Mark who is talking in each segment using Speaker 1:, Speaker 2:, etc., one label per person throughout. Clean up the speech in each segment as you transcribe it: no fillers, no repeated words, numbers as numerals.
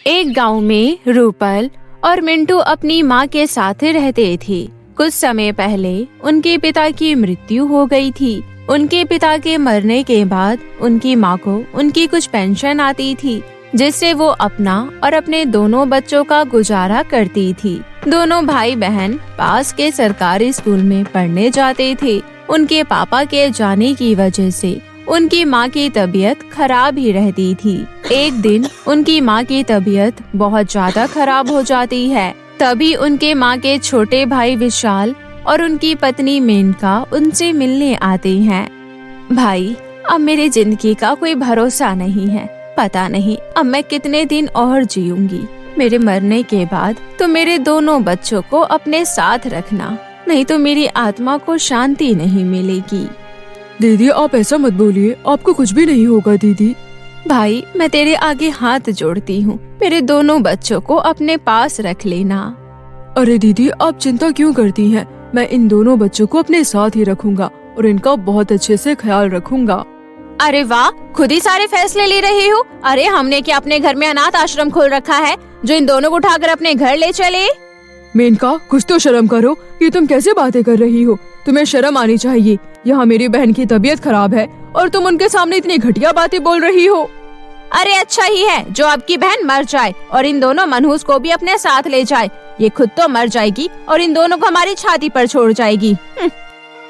Speaker 1: एक गांव में रूपल और मिंटू अपनी माँ के साथ रहते थे। कुछ समय पहले उनके पिता की मृत्यु हो गई थी। उनके पिता के मरने के बाद उनकी माँ को उनकी कुछ पेंशन आती थी, जिससे वो अपना और अपने दोनों बच्चों का गुजारा करती थी। दोनों भाई बहन पास के सरकारी स्कूल में पढ़ने जाते थे। उनके पापा के जाने की वजह से उनकी माँ की तबीयत खराब ही रहती थी। एक दिन उनकी माँ की तबीयत बहुत ज्यादा खराब हो जाती है। तभी उनके माँ के छोटे भाई विशाल और उनकी पत्नी मेनका उनसे मिलने आते हैं। भाई, अब मेरी जिंदगी का कोई भरोसा नहीं है। पता नहीं अब मैं कितने दिन और जीऊंगी। मेरे मरने के बाद तो मेरे दोनों बच्चों को अपने साथ रखना, नहीं तो मेरी आत्मा को शांति नहीं मिलेगी।
Speaker 2: दीदी, आप ऐसा मत बोलिए, आपको कुछ भी नहीं होगा दीदी।
Speaker 1: भाई, मैं तेरे आगे हाथ जोड़ती हूँ, मेरे दोनों बच्चों को अपने पास रख लेना।
Speaker 2: अरे दीदी, आप चिंता क्यों करती हैं? मैं इन दोनों बच्चों को अपने साथ ही रखूंगा और इनका बहुत अच्छे से ख्याल रखूंगा।
Speaker 1: अरे वाह, खुद ही सारे फैसले ले रही हो। अरे हमने क्या अपने घर में अनाथ आश्रम खोल रखा है जो इन दोनों को उठाकर अपने घर ले चले?
Speaker 2: मेनका, कुछ तो शर्म करो। ये तुम कैसे बातें कर रही हो? तुम्हें शर्म आनी चाहिए। यहाँ मेरी बहन की तबीयत खराब है और तुम उनके सामने इतनी घटिया बातें बोल रही हो।
Speaker 1: अरे अच्छा ही है जो आपकी बहन मर जाए और इन दोनों मनहूस को भी अपने साथ ले जाए। ये खुद तो मर जाएगी और इन दोनों को हमारी छाती पर छोड़ जाएगी।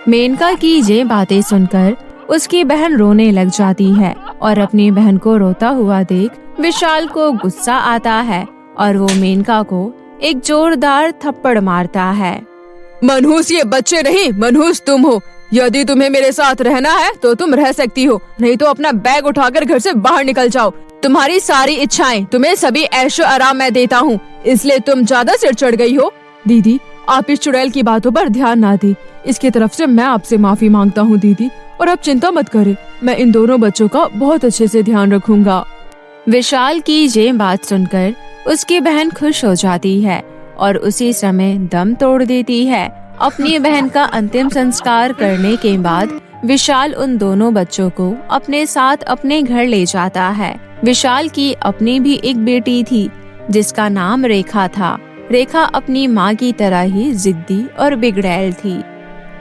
Speaker 1: मेनका की ये बातें सुनकर उसकी बहन रोने लग जाती है और अपनी बहन को रोता हुआ देख विशाल को गुस्सा आता है और वो मेनका को एक जोरदार थप्पड़ मारता है।
Speaker 2: मनहूस ये बच्चे नहीं, मनहूस तुम हो। यदि तुम्हें मेरे साथ रहना है तो तुम रह सकती हो, नहीं तो अपना बैग उठाकर घर से बाहर निकल जाओ। तुम्हारी सारी इच्छाएं, तुम्हें सभी ऐशो आराम मैं देता हूँ, इसलिए तुम ज्यादा सिर चढ़ गई हो। दीदी, आप इस चुड़ैल की बातों पर ध्यान ना दें। इसकी तरफ से मैं आपसे माफी मांगता हूँ दीदी, और आप चिंता मत करें, मैं इन दोनों बच्चों का बहुत अच्छे से ध्यान रखूंगा।
Speaker 1: विशाल की ये बात सुनकर उसकी बहन खुश हो जाती है और उसी समय दम तोड़ देती है। अपनी बहन का अंतिम संस्कार करने के बाद विशाल उन दोनों बच्चों को अपने साथ अपने घर ले जाता है। विशाल की अपनी भी एक बेटी थी जिसका नाम रेखा था। रेखा अपनी माँ की तरह ही जिद्दी और बिगड़ैल थी।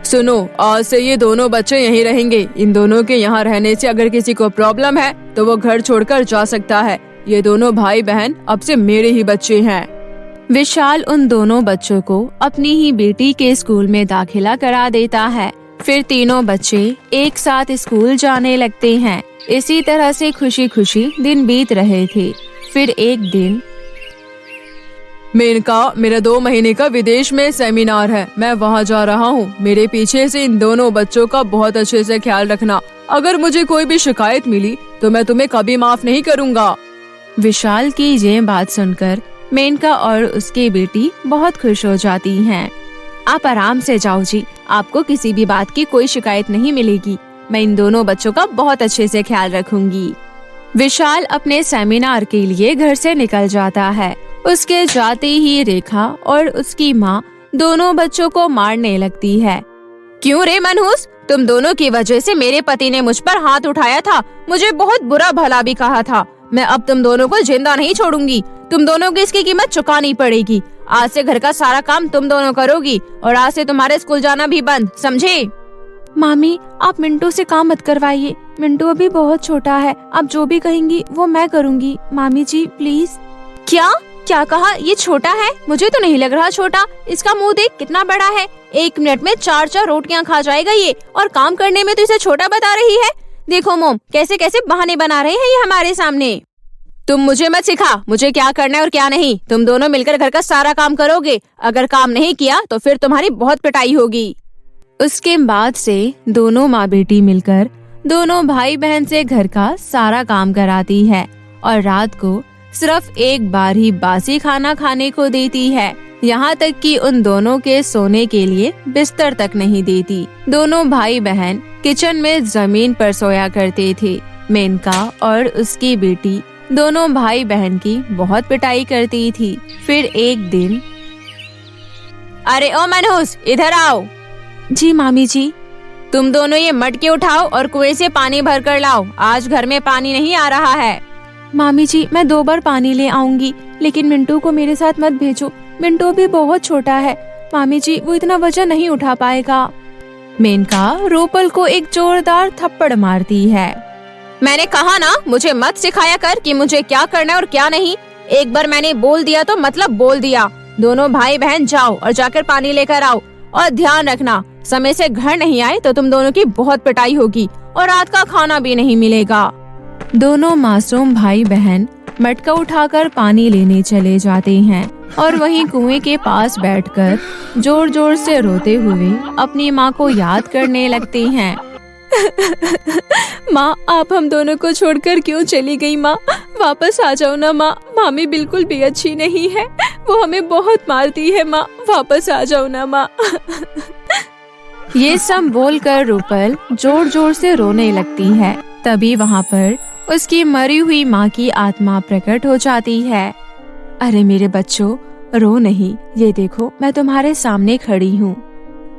Speaker 2: सुनो, आज से ये दोनों बच्चे यहीं रहेंगे। इन दोनों के यहाँ रहने से अगर किसी को प्रॉब्लम है तो वो घर छोड़कर जा सकता है। ये दोनों भाई बहन अब से मेरे ही बच्चे हैं।
Speaker 1: विशाल उन दोनों बच्चों को अपनी ही बेटी के स्कूल में दाखिला करा देता है। फिर तीनों बच्चे एक साथ स्कूल जाने लगते हैं। इसी तरह से खुशी खुशी दिन बीत रहे थे। फिर एक दिन,
Speaker 2: मेनका, मेरा 2 महीने का विदेश में सेमिनार है, मैं वहाँ जा रहा हूँ। मेरे पीछे से इन दोनों बच्चों का बहुत अच्छे से ख्याल रखना। अगर मुझे कोई भी शिकायत मिली तो मैं तुम्हें कभी माफ नहीं करूँगा।
Speaker 1: विशाल की ये बात सुनकर मेनका और उसकी बेटी बहुत खुश हो जाती हैं। आप आराम से जाओ जी, आपको किसी भी बात की कोई शिकायत नहीं मिलेगी। मैं इन दोनों बच्चों का बहुत अच्छे से ख्याल रखूंगी। विशाल अपने सेमिनार के लिए घर से निकल जाता है। उसके जाते ही रेखा और उसकी माँ दोनों बच्चों को मारने लगती है। क्यों रे मनहूस, तुम दोनों की वजह से मेरे पति ने मुझ पर हाथ उठाया था, मुझे बहुत बुरा भला भी कहा था। मैं अब तुम दोनों को जिंदा नहीं छोड़ूंगी। तुम दोनों की इसकी कीमत चुकानी पड़ेगी। आज से घर का सारा काम तुम दोनों करोगी और आज से तुम्हारे स्कूल जाना भी बंद, समझे? मामी, आप मिंटू से काम मत करवाइए। मिंटू अभी बहुत छोटा है, आप जो भी कहेंगी वो मैं करूँगी। मामी जी प्लीज। क्या कहा? ये छोटा है? मुझे तो नहीं लग रहा छोटा। इसका मुंह देख कितना बड़ा है। 1 मिनट में 4 रोटियां खा जाएगा ये, और काम करने में तो इसे छोटा बता रही है। देखो मोम, कैसे कैसे बहाने बना रहे हैं ये हमारे सामने। तुम मुझे मत सिखा मुझे क्या करना है और क्या नहीं। तुम दोनों मिलकर घर का सारा काम करोगे। अगर काम नहीं किया तो फिर तुम्हारी बहुत पिटाई होगी। उसके बाद से दोनों माँ बेटी मिलकर दोनों भाई बहन से घर का सारा काम कराती है और रात को सिर्फ एक बार ही बासी खाना खाने को देती है। यहाँ तक कि उन दोनों के सोने के लिए बिस्तर तक नहीं देती। दोनों भाई बहन किचन में जमीन पर सोया करते थे। मेनका और उसकी बेटी दोनों भाई बहन की बहुत पिटाई करती थी। फिर एक दिन, अरे ओ मनहूस, इधर आओ। जी मामी जी। तुम दोनों ये मटके उठाओ और कुएं से पानी भर कर लाओ। आज घर में पानी नहीं आ रहा है। मामी जी, मैं 2 बार पानी ले आऊंगी, लेकिन मिंटू को मेरे साथ मत भेजो। मिंटू भी बहुत छोटा है। मामी जी, वो इतना वजन नहीं उठा पाएगा। मेनका रूपल को एक जोरदार थप्पड़ मारती है।
Speaker 2: मैंने कहा ना, मुझे मत सिखाया कर कि मुझे क्या करना है और क्या नहीं। एक बार मैंने बोल दिया तो मतलब बोल दिया। दोनों भाई बहन जाओ और जाकर पानी लेकर आओ, और ध्यान रखना समय से घर नहीं आए तो तुम दोनों की बहुत पिटाई होगी और रात का खाना भी नहीं मिलेगा।
Speaker 1: दोनों मासूम भाई बहन मटका उठाकर पानी लेने चले जाते हैं और वहीं कुएं के पास बैठकर जोर जोर से रोते हुए अपनी माँ को याद करने लगते हैं।
Speaker 2: माँ, आप हम दोनों को छोड़कर क्यों चली गई? माँ, वापस आ जाओ ना माँ। मामी बिल्कुल भी अच्छी नहीं है, वो हमें बहुत मारती है। माँ, वापस आ जाओ ना माँ।
Speaker 1: ये सब बोलकर रूपल जोर जोर से रोने लगती है। तभी वहाँ पर उसकी मरी हुई माँ की आत्मा प्रकट हो जाती है। अरे मेरे बच्चों, रो नहीं, ये देखो मैं तुम्हारे सामने खड़ी हूँ।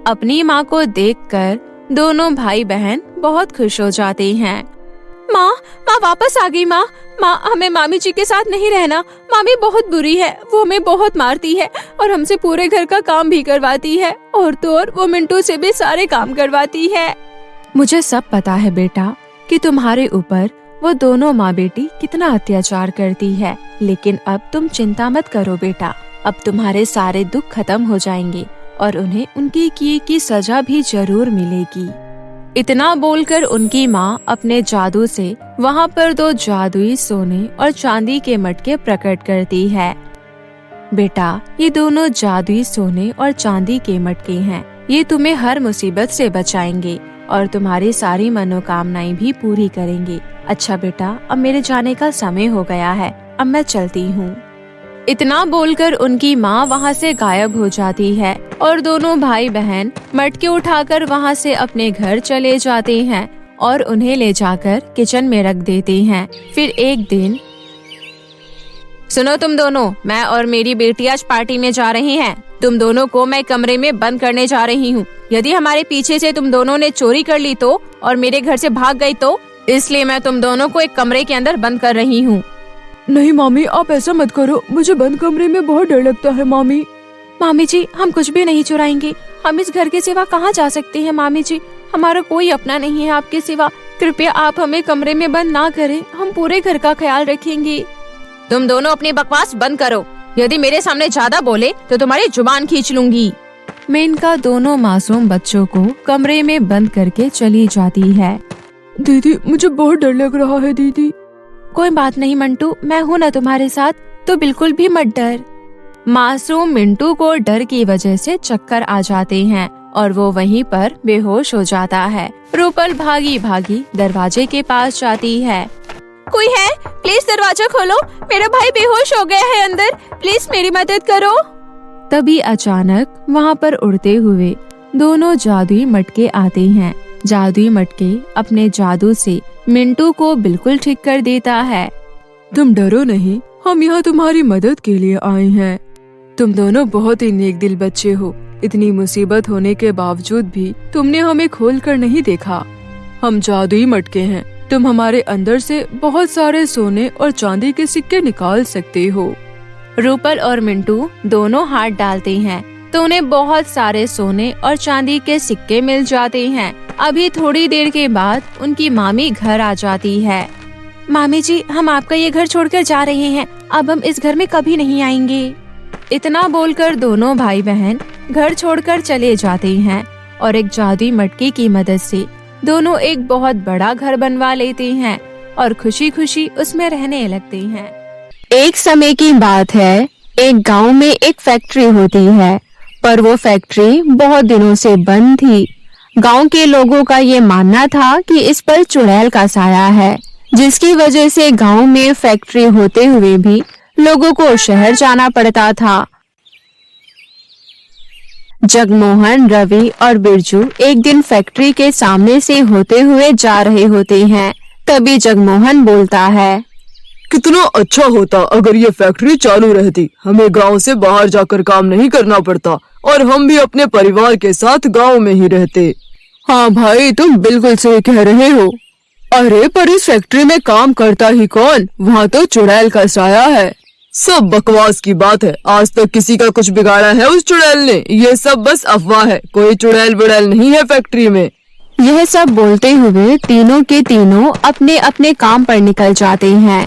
Speaker 1: अपनी माँ को देखकर दोनों भाई बहन बहुत खुश हो जाते हैं।
Speaker 2: माँ वापस आ गई। माँ, हमें मामी जी के साथ नहीं रहना। मामी बहुत बुरी है, वो हमें बहुत मारती है और हमसे पूरे घर का काम भी करवाती है, और तो और वो मिंटू से भी सारे काम करवाती है।
Speaker 1: मुझे सब पता है बेटा कि तुम्हारे ऊपर वो दोनों माँ बेटी कितना अत्याचार करती है, लेकिन अब तुम चिंता मत करो बेटा। अब तुम्हारे सारे दुख खत्म हो जाएंगे और उन्हें उनकी किए की सजा भी जरूर मिलेगी। इतना बोलकर उनकी माँ अपने जादू से वहाँ पर 2 जादुई सोने और चांदी के मटके प्रकट करती है। बेटा, ये दोनों जादुई सोने और चांदी के मटके हैं। ये तुम्हें हर मुसीबत से बचाएंगे और तुम्हारी सारी मनोकामनाएं भी पूरी करेंगे। अच्छा बेटा, अब मेरे जाने का समय हो गया है, अब मैं चलती हूँ। इतना बोलकर उनकी माँ वहाँ से गायब हो जाती है और दोनों भाई बहन मटके उठाकर वहाँ से अपने घर चले जाते हैं और उन्हें ले जाकर किचन में रख देते हैं। फिर एक दिन,
Speaker 2: सुनो तुम दोनों, मैं और मेरी बेटी आज पार्टी में जा रही हैं। तुम दोनों को मैं कमरे में बंद करने जा रही हूँ। यदि हमारे पीछे से तुम दोनों ने चोरी कर ली तो, और मेरे घर से भाग गई तो, इसलिए मैं तुम दोनों को एक कमरे के अंदर बंद कर रही हूँ।
Speaker 3: नहीं मामी, आप ऐसा मत करो, मुझे बंद कमरे में बहुत डर लगता है। मामी
Speaker 1: जी, हम कुछ भी नहीं चुराएंगे। हम इस घर के सिवा कहाँ जा सकते हैं मामी जी? हमारा कोई अपना नहीं है आपके सिवा। कृपया आप हमें कमरे में बंद ना करें, हम पूरे घर का ख्याल रखेंगे।
Speaker 2: तुम दोनों अपनी बकवास बंद करो। यदि मेरे सामने ज्यादा बोले तो तुम्हारी जुबान खींच लूंगी।
Speaker 1: मेनका दोनों मासूम बच्चों को कमरे में बंद करके चली जाती है।
Speaker 3: दीदी, मुझे बहुत डर लग रहा है। दीदी,
Speaker 1: कोई बात नहीं मंटू, मैं हूँ ना तुम्हारे साथ, तो बिल्कुल भी मत डर। मासूम मिंटू को डर की वजह से चक्कर आ जाते हैं और वो वहीं पर बेहोश हो जाता है। रूपल भागी भागी दरवाजे के पास जाती है।
Speaker 2: कोई है? प्लीज दरवाजा खोलो, मेरा भाई बेहोश हो गया है अंदर, प्लीज मेरी मदद करो।
Speaker 1: तभी अचानक वहाँ पर उड़ते हुए दोनों जादुई मटके आते हैं। जादुई मटके अपने जादू से मिंटू को बिल्कुल ठीक कर देता है।
Speaker 3: तुम डरो नहीं, हम यहाँ तुम्हारी मदद के लिए आए हैं। तुम दोनों बहुत ही नेक दिल बच्चे हो। इतनी मुसीबत होने के बावजूद भी तुमने हमें खोल कर नहीं देखा। हम जादुई मटके हैं, तुम हमारे अंदर से बहुत सारे सोने और चांदी के सिक्के निकाल सकते हो।
Speaker 1: रूपल और मिंटू दोनों हाथ डालते हैं तो उन्हें बहुत सारे सोने और चांदी के सिक्के मिल जाते हैं। अभी थोड़ी देर के बाद उनकी मामी घर आ जाती है। मामी जी, हम आपका ये घर छोड़कर जा रहे हैं, अब हम इस घर में कभी नहीं आएंगे। इतना बोलकर दोनों भाई बहन घर छोड़कर चले जाते हैं और एक जादुई मटके की मदद से दोनों एक बहुत बड़ा घर बनवा लेते हैं और खुशी खुशी उसमें रहने लगते हैं।
Speaker 4: एक समय की बात है, एक गांव में एक फैक्ट्री होती है, पर वो फैक्ट्री बहुत दिनों से बंद थी। गांव के लोगों का ये मानना था कि इस पर चुड़ैल का साया है, जिसकी वजह से गांव में फैक्ट्री होते हुए भी लोगों को शहर जाना पड़ता था। जगमोहन, रवि और बिरजू एक दिन फैक्ट्री के सामने से होते हुए जा रहे होते हैं। तभी जगमोहन बोलता है,
Speaker 3: कितना अच्छा होता अगर ये फैक्ट्री चालू रहती, हमें गांव से बाहर जाकर काम नहीं करना पड़ता और हम भी अपने परिवार के साथ गांव में ही रहते। हाँ भाई, तुम बिल्कुल सही कह रहे हो। अरे पर इस फैक्ट्री में काम करता ही कौन? वहाँ तो चुड़ैल का साया है। सब बकवास की बात है। आज तक किसी का कुछ बिगाड़ा है उस चुड़ैल ने? ये सब बस अफवाह है। कोई चुड़ैल बुड़ैल नहीं है फैक्ट्री में।
Speaker 4: यह सब बोलते हुए तीनों के तीनों अपने अपने काम पर निकल जाते हैं।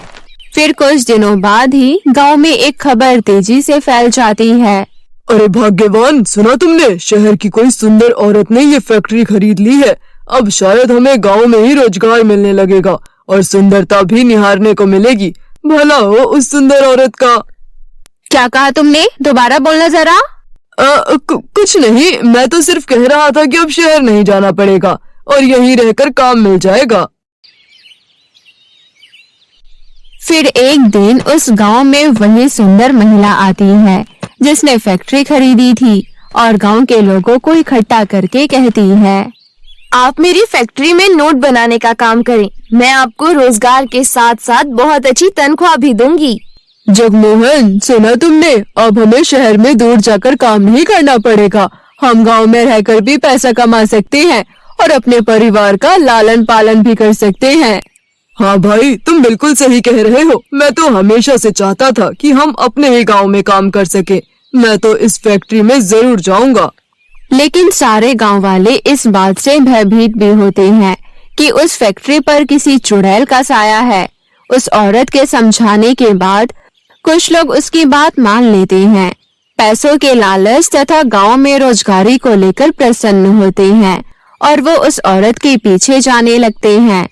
Speaker 4: फिर कुछ दिनों बाद ही गांव में एक खबर तेजी से फैल जाती है।
Speaker 3: अरे भाग्यवान, सुना तुमने? शहर की कोई सुंदर औरत ने ये फैक्ट्री खरीद ली है। अब शायद हमें गांव में ही रोजगार मिलने लगेगा और सुंदरता भी निहारने को मिलेगी। भला हो उस सुंदर औरत का।
Speaker 4: क्या कहा तुमने? दोबारा बोलना जरा।
Speaker 3: कुछ नहीं, मैं तो सिर्फ कह रहा था कि अब शहर नहीं जाना पड़ेगा और यहीं रहकर काम मिल जाएगा।
Speaker 4: फिर एक दिन उस गांव में वही सुंदर महिला आती है जिसने फैक्ट्री खरीदी थी और गांव के लोगों को इकट्ठा करके कहती है,
Speaker 1: आप मेरी फैक्ट्री में नोट बनाने का काम करें। मैं आपको रोजगार के साथ साथ बहुत अच्छी तनख्वाह भी दूंगी।
Speaker 3: जगमोहन, सुना तुमने? अब हमें शहर में दूर जाकर काम नहीं करना पड़ेगा। हम गांव में रहकर भी पैसा कमा सकते हैं और अपने परिवार का लालन पालन भी कर सकते हैं। हाँ भाई, तुम बिल्कुल सही कह रहे हो। मैं तो हमेशा से चाहता था कि हम अपने ही गांव में काम कर सके। मैं तो इस फैक्ट्री में जरूर जाऊंगा।
Speaker 4: लेकिन सारे गांव वाले इस बात से भयभीत भी होते हैं कि उस फैक्ट्री पर किसी चुड़ैल का साया है। उस औरत के समझाने के बाद कुछ लोग उसकी बात मान लेते हैं। पैसों के लालच तथा गांव में रोजगारी को लेकर प्रसन्न होते हैं और वो उस औरत के पीछे जाने लगते हैं।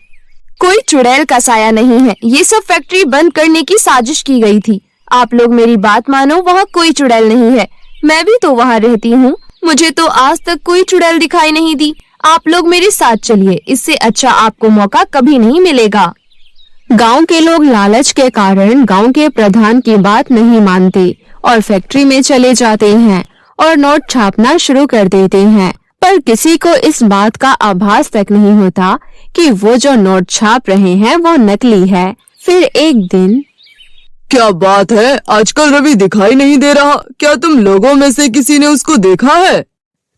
Speaker 1: कोई चुड़ैल का साया नहीं है। ये सब फैक्ट्री बंद करने की साजिश की गई थी। आप लोग मेरी बात मानो, वहाँ कोई चुड़ैल नहीं है। मैं भी तो वहाँ रहती हूँ। मुझे तो आज तक कोई चुड़ैल दिखाई नहीं दी। आप लोग मेरे साथ चलिए, इससे अच्छा आपको मौका कभी नहीं मिलेगा।
Speaker 4: गांव के लोग लालच के कारण गांव के प्रधान की बात नहीं मानते और फैक्ट्री में चले जाते हैं और नोट छापना शुरू कर देते हैं। पर किसी को इस बात का आभास तक नहीं होता कि वो जो नोट छाप रहे हैं वो नकली है। फिर एक दिन,
Speaker 3: क्या बात है, आजकल रवि दिखाई नहीं दे रहा। क्या तुम लोगों में से किसी ने उसको देखा है?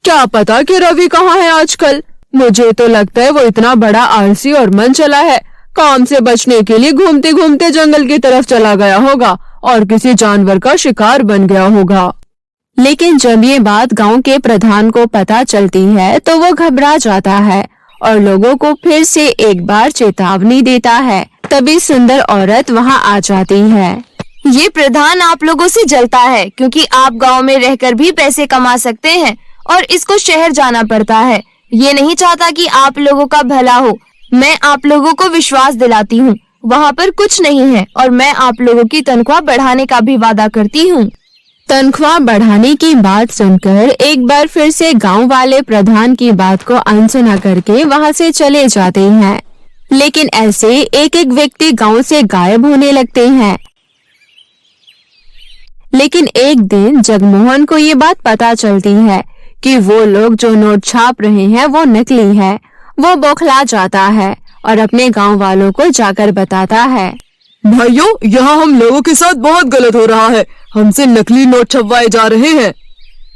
Speaker 3: क्या पता कि रवि कहाँ है आजकल। मुझे तो लगता है वो इतना बड़ा आलसी और मन चला है। काम से बचने के लिए घूमते घूमते जंगल की तरफ चला गया होगा और किसी जानवर का शिकार बन गया होगा।
Speaker 4: लेकिन जब ये बात गांव के प्रधान को पता चलती है तो वो घबरा जाता है और लोगों को फिर से एक बार चेतावनी देता है। तभी सुंदर औरत वहां आ जाती है।
Speaker 1: ये प्रधान आप लोगों से जलता है क्योंकि आप गांव में रहकर भी पैसे कमा सकते हैं और इसको शहर जाना पड़ता है। ये नहीं चाहता कि आप लोगों का भला हो। मैं आप लोगों को विश्वास दिलाती हूँ, वहाँ पर कुछ नहीं है और मैं आप लोगों की तनख्वाह बढ़ाने का भी वादा करती हूँ।
Speaker 4: तनख्वाह बढ़ाने की बात सुनकर एक बार फिर से गांव वाले प्रधान की बात को अनसुना करके वहां से चले जाते हैं। लेकिन ऐसे एक एक व्यक्ति गांव से गायब होने लगते हैं। लेकिन एक दिन जगमोहन को ये बात पता चलती है कि वो लोग जो नोट छाप रहे हैं वो नकली है। वो बौखला जाता है और अपने गांव वालों को जाकर बताता है,
Speaker 3: भाइयों, यहाँ हम लोगों के साथ बहुत गलत हो रहा है। हमसे नकली नोट छपवाए जा रहे हैं।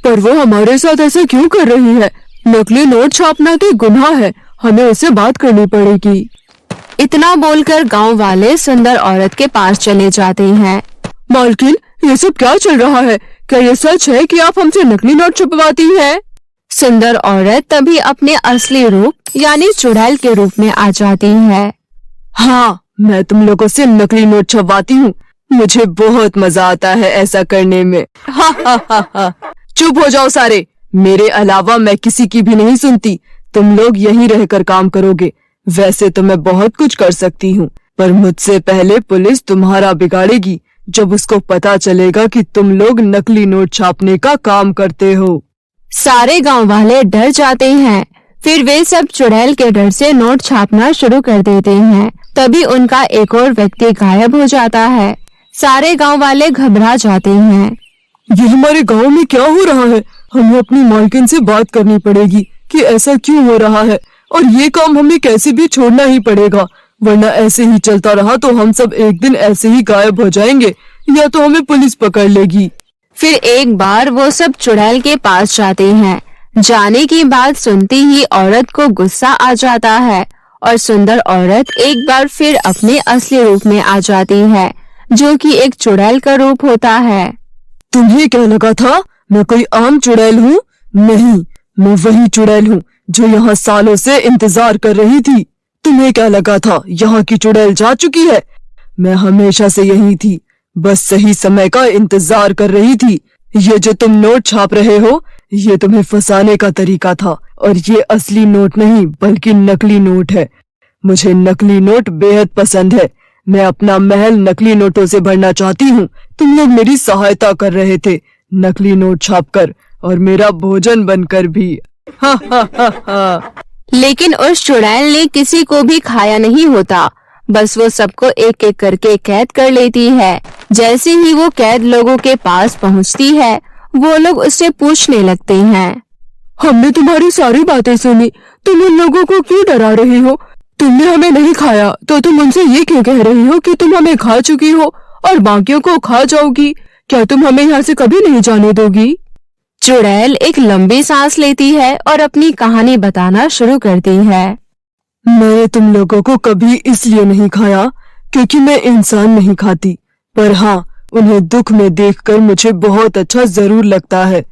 Speaker 3: पर वो हमारे साथ ऐसा क्यों कर रही है? नकली नोट छापना तो गुनाह है। हमें उससे बात करनी पड़ेगी।
Speaker 4: इतना बोलकर गांव वाले सुंदर औरत के पास चले जाते हैं।
Speaker 3: मालकिन, ये सब क्या चल रहा है? क्या ये सच है कि आप हमसे नकली नोट छपवाती हैं?
Speaker 4: सुंदर औरत तभी अपने असली रूप यानी चुड़ैल के रूप में आ जाती है।
Speaker 3: हाँ, मैं तुम लोगों से नकली नोट छपवाती हूँ। मुझे बहुत मजा आता है ऐसा करने में। हा हा हा हा। चुप हो जाओ सारे। मेरे अलावा मैं किसी की भी नहीं सुनती। तुम लोग यहीं रहकर काम करोगे। वैसे तो मैं बहुत कुछ कर सकती हूँ, पर मुझसे पहले पुलिस तुम्हारा बिगाड़ेगी जब उसको पता चलेगा कि तुम लोग नकली नोट छापने का काम करते हो।
Speaker 4: सारे गांव वाले डर जाते हैं। फिर वे सब चुड़ैल के डर से नोट छापना शुरू कर देते हैं। तभी उनका एक और व्यक्ति गायब हो जाता है। सारे गांव वाले घबरा जाते हैं।
Speaker 3: ये हमारे गांव में क्या हो रहा है? हमें अपनी मालकिन से बात करनी पड़ेगी कि ऐसा क्यों हो रहा है और ये काम हमें कैसे भी छोड़ना ही पड़ेगा, वरना ऐसे ही चलता रहा तो हम सब एक दिन ऐसे ही गायब हो जाएंगे या तो हमें पुलिस पकड़ लेगी।
Speaker 4: फिर एक बार वो सब चुड़ैल के पास जाते हैं। जाने की बात सुनते ही औरत को गुस्सा आ जाता है और सुंदर औरत एक बार फिर अपने असली रूप में आ जाती है, जो कि एक चुड़ैल का रूप होता है।
Speaker 3: तुम्हें क्या लगा था मैं कोई आम चुड़ैल हूँ? नहीं, मैं वही चुड़ैल हूँ जो यहाँ सालों से इंतजार कर रही थी। तुम्हें क्या लगा था यहाँ की चुड़ैल जा चुकी है? मैं हमेशा से यही थी, बस सही समय का इंतजार कर रही थी। ये जो तुम नोट छाप रहे हो, ये तुम्हें फंसाने का तरीका था, और ये असली नोट नहीं बल्कि नकली नोट है। मुझे नकली नोट बेहद पसंद है। मैं अपना महल नकली नोटों से भरना चाहती हूँ। तुम लोग मेरी सहायता कर रहे थे, नकली नोट छापकर और मेरा भोजन बनकर भी। हा हा हा हा।
Speaker 4: लेकिन उस चुड़ैल ने किसी को भी खाया नहीं होता, बस वो सबको एक एक करके कैद कर लेती है। जैसे ही वो कैद लोगों के पास पहुंचती है, वो लोग उससे पूछने लगते हैं,
Speaker 3: हमने तुम्हारी सारी बातें सुनी, तुम उन लोगों को क्यों डरा रही हो? तुमने हमें नहीं खाया तो तुम उनसे ये क्यों कह रही हो कि तुम हमें खा चुकी हो और बाकियों को खा जाओगी? क्या तुम हमें यहाँ से कभी नहीं जाने दोगी?
Speaker 4: चुड़ैल एक लंबी सांस लेती है और अपनी कहानी बताना शुरू करती है।
Speaker 3: मैंने तुम लोगों को कभी इसलिए नहीं खाया क्योंकि मैं इंसान नहीं खाती, पर हाँ, उन्हें दुख में देखकर मुझे बहुत अच्छा जरूर लगता है,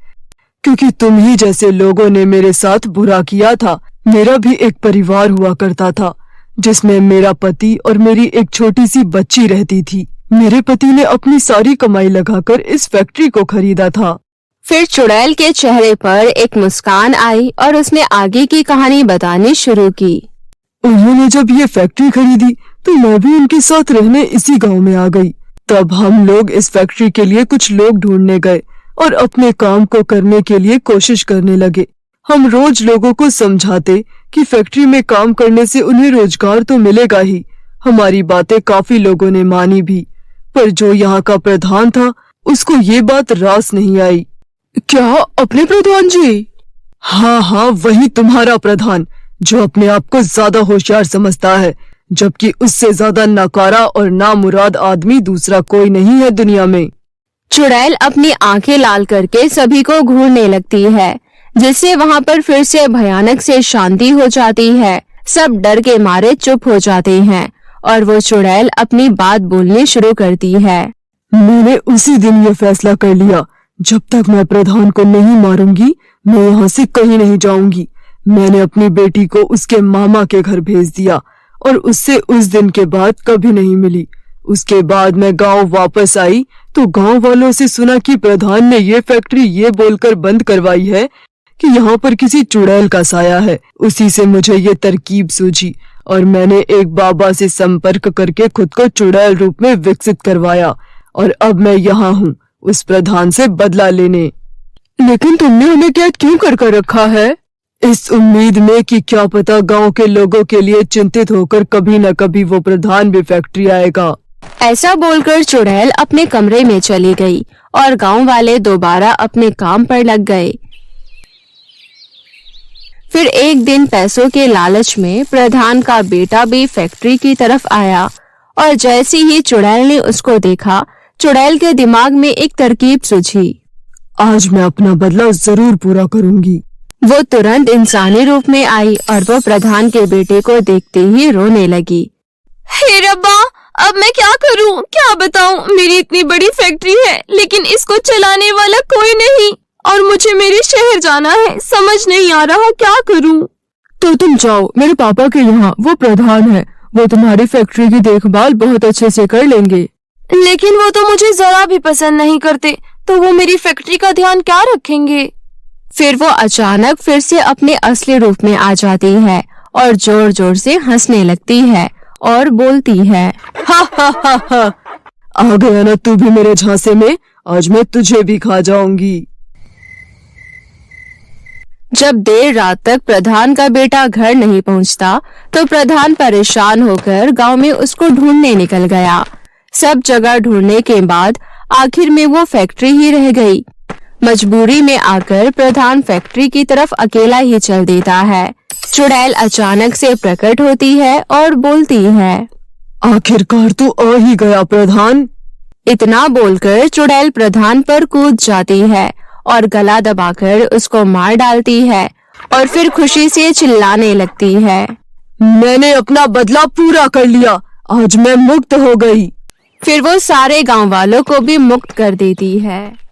Speaker 3: क्योंकि तुम ही जैसे लोगों ने मेरे साथ बुरा किया था। मेरा भी एक परिवार हुआ करता था जिसमें मेरा पति और मेरी एक छोटी सी बच्ची रहती थी। मेरे पति ने अपनी सारी कमाई लगाकर इस फैक्ट्री को खरीदा था।
Speaker 4: फिर चुड़ैल के चेहरे पर एक मुस्कान आई और उसने आगे की कहानी बतानी शुरू की।
Speaker 3: उन्होंने जब ये फैक्ट्री खरीदी तो मैं भी उनके साथ रहने इसी गांव में आ गई। तब हम लोग इस फैक्ट्री के लिए कुछ लोग ढूंढने गए और अपने काम को करने के लिए कोशिश करने लगे। हम रोज लोगों को समझाते कि फैक्ट्री में काम करने से उन्हें रोजगार तो मिलेगा ही। हमारी बातें काफी लोगों ने मानी भी, पर जो यहाँ का प्रधान था उसको ये बात रास नहीं आई।
Speaker 2: क्या अपने प्रधान जी?
Speaker 3: हाँ, वही तुम्हारा प्रधान, जो अपने आप को ज्यादा होशियार समझता है, जबकि उससे ज्यादा नाकारा और नामुराद आदमी दूसरा कोई नहीं है दुनिया में।
Speaker 4: चुड़ैल अपनी आंखें लाल करके सभी को घूरने लगती है, जिससे वहाँ पर फिर से भयानक से शांति हो जाती है। सब डर के मारे चुप हो जाते हैं और वो चुड़ैल अपनी बात बोलनी शुरू करती है।
Speaker 3: मैंने उसी दिन ये फैसला कर लिया, जब तक मैं प्रधान को नहीं मारूंगी मैं यहाँ से कहीं नहीं जाऊंगी। मैंने अपनी बेटी को उसके मामा के घर भेज दिया और उससे उस दिन के बाद कभी नहीं मिली। उसके बाद मैं गांव वापस आई तो गांव वालों से सुना कि प्रधान ने ये फैक्ट्री ये बोलकर बंद करवाई है कि यहाँ पर किसी चुड़ैल का साया है। उसी से मुझे ये तरकीब सूझी और मैंने एक बाबा से संपर्क करके खुद को चुड़ैल रूप में विकसित करवाया, और अब मैं यहाँ हूँ उस प्रधान से बदला लेने।
Speaker 2: लेकिन तुमने हमें कैद क्यों कर रखा है?
Speaker 3: इस उम्मीद में कि क्या पता गांव के लोगों के लिए चिंतित होकर कभी न कभी वो प्रधान भी फैक्ट्री आएगा।
Speaker 4: ऐसा बोलकर चुड़ैल अपने कमरे में चली गई और गांव वाले दोबारा अपने काम पर लग गए। फिर एक दिन पैसों के लालच में प्रधान का बेटा भी फैक्ट्री की तरफ आया, और जैसे ही चुड़ैल ने उसको देखा, चुड़ैल के दिमाग में एक तरकीब सूझी।
Speaker 3: आज मैं अपना बदला जरूर पूरा करूंगी।
Speaker 4: वो तुरंत इंसानी रूप में आई और वो प्रधान के बेटे को देखते ही रोने लगी।
Speaker 1: हे रब्बा, अब मैं क्या करूं? क्या बताऊं? मेरी इतनी बड़ी फैक्ट्री है लेकिन इसको चलाने वाला कोई नहीं, और मुझे मेरे शहर जाना है। समझ नहीं आ रहा क्या करूं।
Speaker 2: तो तुम जाओ मेरे पापा के यहाँ, वो प्रधान है, वो तुम्हारी फैक्ट्री की देखभाल बहुत अच्छे से कर लेंगे।
Speaker 1: लेकिन वो तो मुझे जरा भी पसंद नहीं करते, तो वो मेरी फैक्ट्री का ध्यान क्या रखेंगे?
Speaker 4: फिर वो अचानक फिर से अपने असली रूप में आ जाती है और जोर जोर से हंसने लगती है और बोलती है,
Speaker 3: हा हा हा हा, आ गया ना तू भी मेरे झांसे में, आज मैं तुझे भी खा जाऊंगी।
Speaker 4: जब देर रात तक प्रधान का बेटा घर नहीं पहुंचता, तो प्रधान परेशान होकर गांव में उसको ढूंढने निकल गया। सब जगह ढूंढने के बाद आखिर में वो फैक्ट्री ही रह गई। मजबूरी में आकर प्रधान फैक्ट्री की तरफ अकेला ही चल देता है। चुड़ैल अचानक से प्रकट होती है और बोलती है,
Speaker 3: आखिरकार तो आ ही गया प्रधान।
Speaker 4: इतना बोलकर चुड़ैल प्रधान पर कूद जाती है और गला दबाकर उसको मार डालती है और फिर खुशी से चिल्लाने लगती है,
Speaker 2: मैंने अपना बदला पूरा कर लिया, आज मैं मुक्त हो गई।
Speaker 4: फिर वो सारे गांव वालों को भी मुक्त कर देती है।